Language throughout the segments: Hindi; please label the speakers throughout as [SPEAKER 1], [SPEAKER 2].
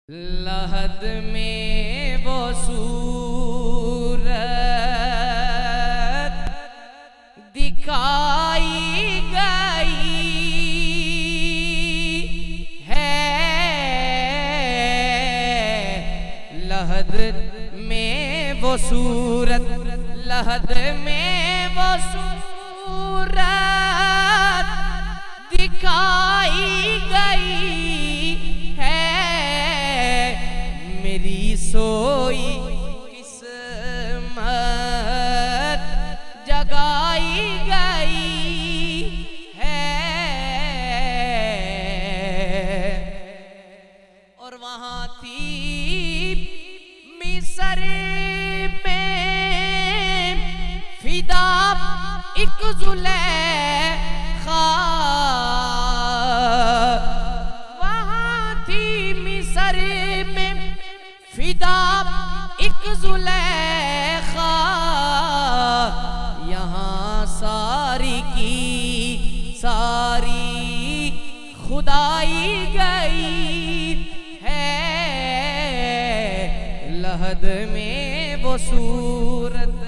[SPEAKER 1] लहद में वो सूरत दिखाई गई है, लहद में वो सूरत, लहद में वो सूरत दिखाई गई है, मेरी सोई किस्मत जगाई गई है। और वहां थी मिस्र में फिदा एक जुलेखा, वहां थी मिस्र में फिदा एक जुलेखा, यहाँ सारी की सारी खुदाई गई है, लहद में वो सूरत।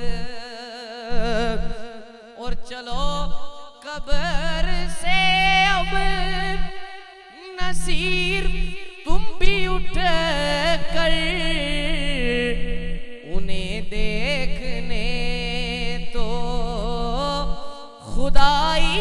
[SPEAKER 1] और चलो कब्र से अब नसीर तुम भी उठ कर, उन्हें देखने तो खुदाई